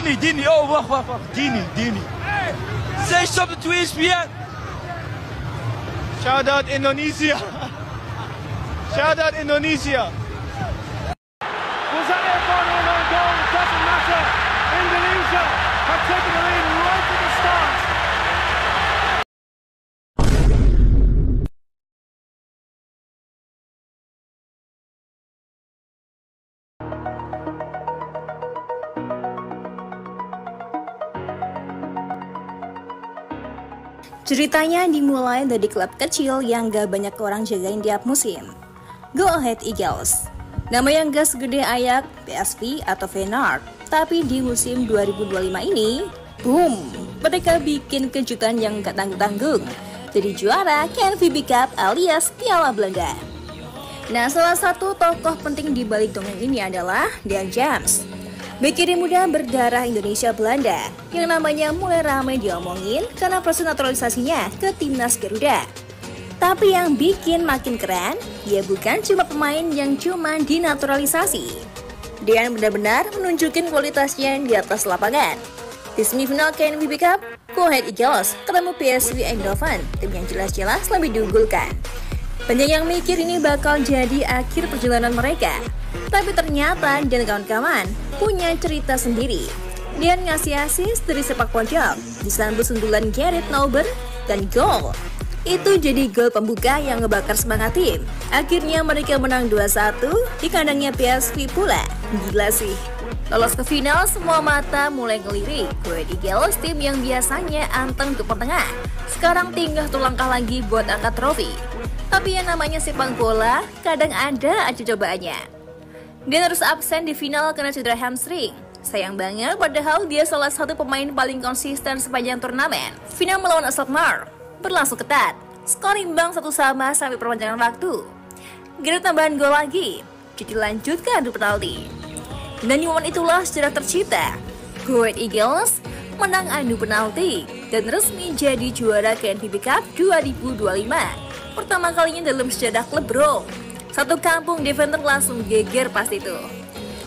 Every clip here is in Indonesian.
Dini. Oh, wacht. Dini. Say something to ESPN. Shout out Indonesia. Shout out Indonesia. Was that their final and goal? It doesn't matter. Indonesia have taken the lead right at the start. Ceritanya dimulai dari klub kecil yang gak banyak orang jagain tiap musim. Go Ahead Eagles. Nama yang gak segede Ajax, PSV, atau Feyenoord. Tapi di musim 2025 ini, boom, mereka bikin kejutan yang gak tanggung-tanggung. Jadi juara KNVB Cup alias Piala Belanda. Nah, salah satu tokoh penting di balik dongeng ini adalah Dean James. Bek kiri muda berdarah Indonesia Belanda yang namanya mulai ramai diomongin karena proses naturalisasinya ke timnas Garuda. Tapi yang bikin makin keren, dia bukan cuma pemain yang cuma dinaturalisasi. Dia benar-benar menunjukin kualitasnya di atas lapangan. Di semifinal KNVB Cup, Go Ahead Eagles ketemu PSV Eindhoven, tim yang jelas-jelas lebih diunggulkan. Banyak yang mikir ini bakal jadi akhir perjalanan mereka. Tapi ternyata dan kawan-kawan punya cerita sendiri. Dia ngasih asis dari sepak pojok, disambut sundulan Gerrit Nauber, dan gol. Itu jadi gol pembuka yang ngebakar semangat tim. Akhirnya mereka menang 2-1 di kandangnya PSV pula. Gila sih. Lolos ke final, semua mata mulai ngelirik. Go Ahead Eagles, tim yang biasanya anteng ke pertengah, sekarang tinggal satu langkah lagi buat angkat trofi. Tapi yang namanya sepak bola, kadang ada aja cobaannya. Dia harus absen di final karena cedera hamstring. Sayang banget, padahal dia salah satu pemain paling konsisten sepanjang turnamen. Final melawan Alkmaar berlangsung ketat, skor imbang 1-1 sampai perpanjangan waktu. Gak ada tambahan gol lagi, jadi lanjut ke adu penalti. Dan di momen itulah sejarah tercipta. Go Ahead Eagles menang adu penalti dan resmi jadi juara KNVB Cup 2025. Pertama kalinya dalam sejarah klub bro. Satu kampung defender langsung geger pas itu.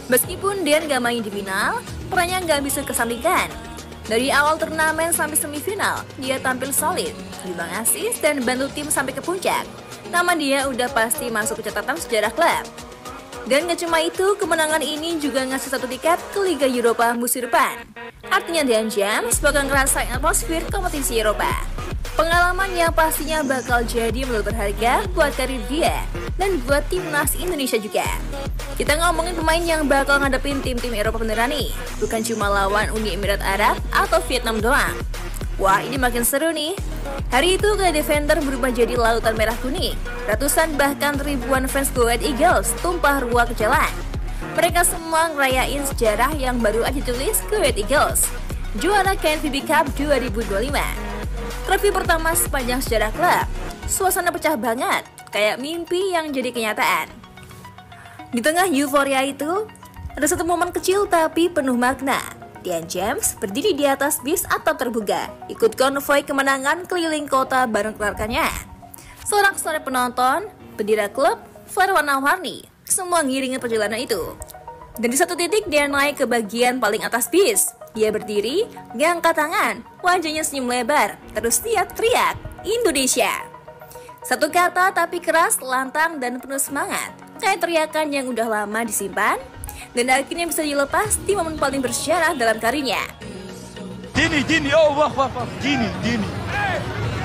Meskipun dia nggak main di final, perannya nggak bisa kesampingkan. Dari awal turnamen sampai semifinal, dia tampil solid, menyumbang assist dan bantu tim sampai ke puncak. Nama dia udah pasti masuk ke catatan sejarah klub. Dan gak cuma itu, kemenangan ini juga ngasih satu tiket ke Liga Eropa musim depan. Artinya Dean James bakal ngerasain atmosfer kompetisi Eropa. Pengalaman yang pastinya bakal jadi modal berharga buat karir dia dan buat timnas Indonesia juga. Kita ngomongin pemain yang bakal ngadepin tim-tim Eropa beneran nih, bukan cuma lawan Uni Emirat Arab atau Vietnam doang. Wah, ini makin seru nih. Hari itu ke defender berubah jadi lautan merah kuning. Ratusan bahkan ribuan fans Go Ahead Eagles tumpah ruah ke jalan. Mereka semua ngerayain sejarah yang baru aja tulis Go Ahead Eagles, juara KNVB Cup 2025. Trofi pertama sepanjang sejarah klub. Suasana pecah banget, kayak mimpi yang jadi kenyataan. Di tengah euforia itu, ada satu momen kecil tapi penuh makna. Dean James berdiri di atas bis atap terbuka, ikut konvoi kemenangan keliling kota bareng rekannya. Sorak-sorai penonton, bendera klub, flare warna-warni, semua ngiringin perjalanan itu. Dan di satu titik dia naik ke bagian paling atas bis. Dia berdiri, ngangkat tangan, wajahnya senyum lebar, terus dia teriak, Indonesia. Satu kata tapi keras, lantang, dan penuh semangat. Kayak teriakan yang udah lama disimpan, dan akhirnya bisa dilepas di momen paling bersejarah dalam karirnya. Dini. Oh, wacht. Dini.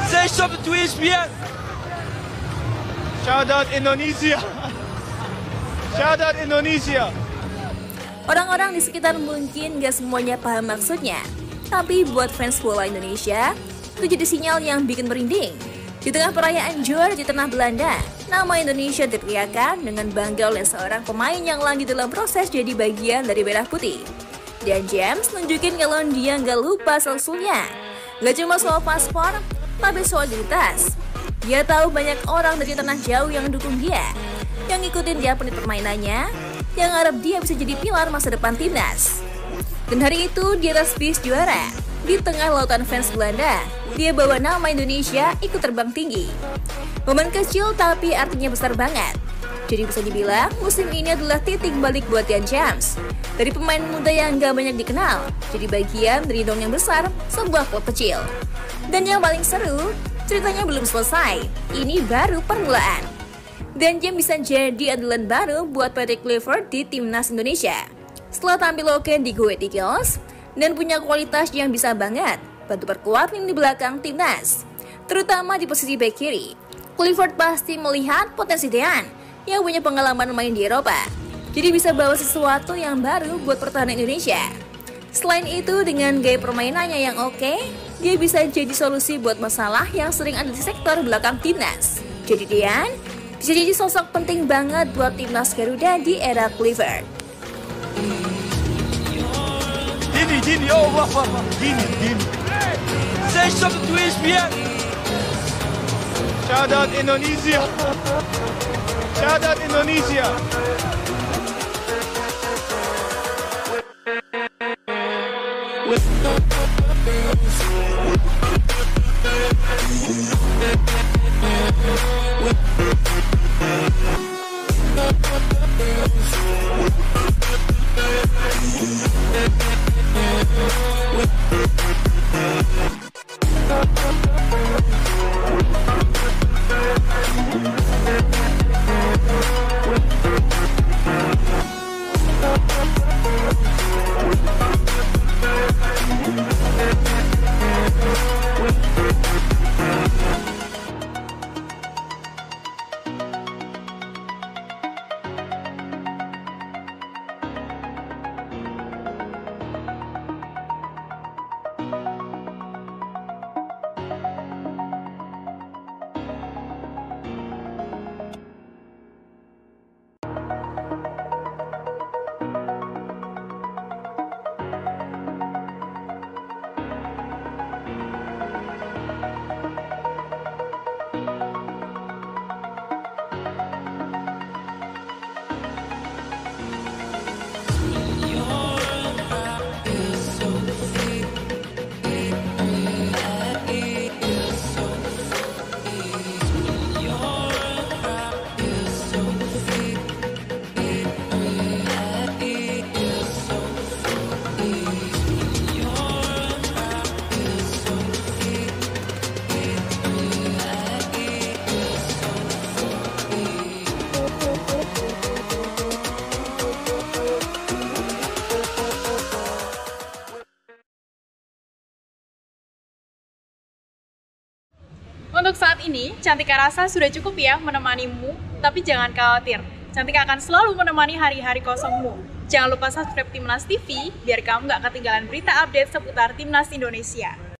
Say something to ESPN. Shout out Indonesia. Shout out Indonesia. Orang-orang di sekitar mungkin gak semuanya paham maksudnya, tapi buat fans bola Indonesia, itu jadi sinyal yang bikin merinding. Di tengah perayaan juara di tanah Belanda, nama Indonesia diteriakan dengan bangga oleh seorang pemain yang lagi dalam proses jadi bagian dari merah putih. Dan James nunjukin kalau dia gak lupa asal-usulnya. Gak cuma soal paspor, tapi soal identitas. Dia tahu banyak orang dari tanah jauh yang dukung dia, yang ngikutin dia penit permainannya, yang harap dia bisa jadi pilar masa depan timnas. Dan hari itu di atas bis juara, di tengah lautan fans Belanda, dia bawa nama Indonesia ikut terbang tinggi. Momen kecil tapi artinya besar banget. Jadi bisa dibilang musim ini adalah titik balik buat Tian James. Dari pemain muda yang gak banyak dikenal, jadi bagian dari dongeng besar sebuah klub kecil. Dan yang paling seru, ceritanya belum selesai, ini baru permulaan. Dan James bisa jadi andalan baru buat Patrick Kluivert di timnas Indonesia. Setelah tampil oke di Go Ahead Eagles, dan punya kualitas yang bisa banget bantu perkuat lini belakang timnas, terutama di posisi bek kiri. Kluivert pasti melihat potensi Tian yang punya pengalaman main di Eropa, jadi bisa bawa sesuatu yang baru buat pertahanan Indonesia. Selain itu, dengan gaya permainannya yang oke, dia bisa jadi solusi buat masalah yang sering ada di sektor belakang timnas. Jadi Tian bisa jadi sosok penting banget buat timnas Garuda di era Kluivert. Dini, oh wah, Dini. Say something to ESPN. Shout out Indonesia. Shout out Indonesia. Untuk saat ini, Cantika rasa sudah cukup ya menemanimu, tapi jangan khawatir. Cantika akan selalu menemani hari-hari kosongmu. Jangan lupa subscribe Timnas TV, biar kamu gak ketinggalan berita update seputar Timnas Indonesia.